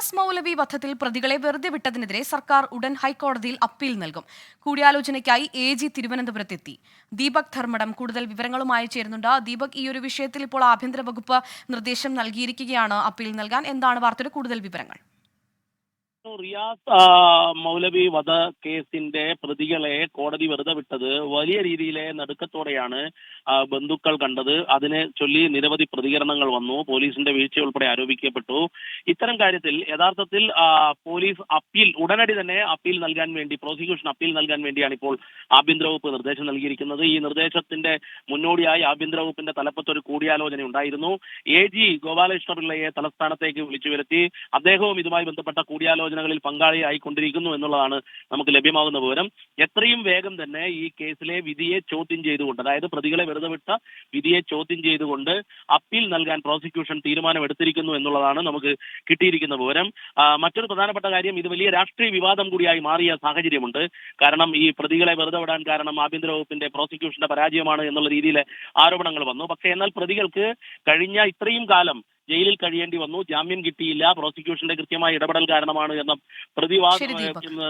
റിയാസ് മൗലവി വധത്തിൽ പ്രതികളെ വെറുതെ വിട്ടതിനെതിരെ സർക്കാർ ഉടൻ ഹൈക്കോടതിയിൽ അപ്പീൽ നൽകും. കൂടിയാലോചനയ്ക്കായി AG തിരുവനന്തപുരത്തെത്തി. ദീപക് ധർമ്മടം കൂടുതൽ വിവരങ്ങളുമായി ചേരുന്നുണ്ട്. ദീപക്, ഈ ഒരു വിഷയത്തിൽ ഇപ്പോൾ ആഭ്യന്തര വകുപ്പ് നിർദ്ദേശം നൽകിയിരിക്കുകയാണ് അപ്പീൽ നൽകാൻ. എന്താണ് വാർത്തയുടെ കൂടുതൽ വിവരങ്ങൾ? റിയാസ് മൗലവി വധ കേസിന്റെ പ്രതികളെ കോടതി വെറുതെ വിട്ടത് വലിയ രീതിയിലെ നടുക്കത്തോടെയാണ് ബന്ധുക്കൾ കണ്ടത്. അതിനെ ചൊല്ലി നിരവധി പ്രതികരണങ്ങൾ വന്നു. പോലീസിന്റെ വീഴ്ച ഉൾപ്പെടെ ആരോപിക്കപ്പെട്ടു. ഇത്തരം കാര്യത്തിൽ യഥാർത്ഥത്തിൽ പോലീസ് ഉടനടി തന്നെ അപ്പീൽ നൽകാൻ വേണ്ടി, പ്രോസിക്യൂഷൻ അപ്പീൽ നൽകാൻ വേണ്ടിയാണ് ഇപ്പോൾ ആഭ്യന്തര വകുപ്പ് നിർദ്ദേശം നൽകിയിരിക്കുന്നത്. ഈ നിർദ്ദേശത്തിന്റെ മുന്നോടിയായി ആഭ്യന്തര വകുപ്പിന്റെ തലപ്പത്ത് ഒരു കൂടിയാലോചന ഉണ്ടായിരുന്നു. AG ഗോപാലകൃഷ്ണപിള്ളയെ തലസ്ഥാനത്തേക്ക് വിളിച്ചു വരുത്തി. അദ്ദേഹവും ഇതുമായി ബന്ധപ്പെട്ട കൂടിയാലോചനകളിൽ പങ്കാളിയായിക്കൊണ്ടിരിക്കുന്നു എന്നുള്ളതാണ് നമുക്ക് ലഭ്യമാകുന്ന വിവരം. എത്രയും വേഗം തന്നെ ഈ കേസിലെ വിധിയെ ചോദ്യം ചെയ്തുകൊണ്ട്, അതായത് പ്രതികളെ വെറുതെ വിട്ട വിധിയെ ചോദ്യം ചെയ്തുകൊണ്ട് അപ്പീൽ നൽകാൻ പ്രോസിക്യൂഷൻ തീരുമാനമെടുത്തിരിക്കുന്നു എന്നുള്ളതാണ് നമുക്ക് കിട്ടിയിരിക്കുന്ന വിവരം. മറ്റൊരു പ്രധാനപ്പെട്ട കാര്യം, ഇത് വലിയ രാഷ്ട്രീയ വിവാദം കൂടിയായി മാറിയ സാഹചര്യമുണ്ട്. കാരണം ഈ പ്രതികളെ വെറുതെ വിടാൻ കാരണം ആഭ്യന്തര വകുപ്പിന്റെ പ്രോസിക്യൂഷന്റെ പരാജയമാണ് എന്നുള്ള രീതിയിലെ ആരോപണങ്ങൾ വന്നു. പക്ഷേ എന്നാൽ പ്രതികൾക്ക് കഴിഞ്ഞ ഇത്രയും കാലം ജയിലിൽ കഴിയേണ്ടി വന്നു, ജാമ്യം കിട്ടിയില്ല, പ്രോസിക്യൂഷന്റെ കൃത്യമായ ഇടപെടൽ കാരണമാണ് എന്ന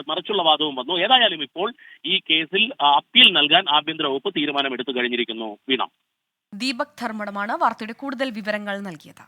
മറിച്ചുള്ള വാദവും വന്നു. ഏതായാലും ഇപ്പോൾ ഈ കേസിൽ അപ്പീൽ നൽകാൻ ആഭ്യന്തര വകുപ്പ് തീരുമാനമെടുത്തു കഴിഞ്ഞിരിക്കുന്നു. വീണ. ദീപക് ധർമ്മടമാണ് വാർത്തയുടെ കൂടുതൽ വിവരങ്ങൾ നൽകിയത്.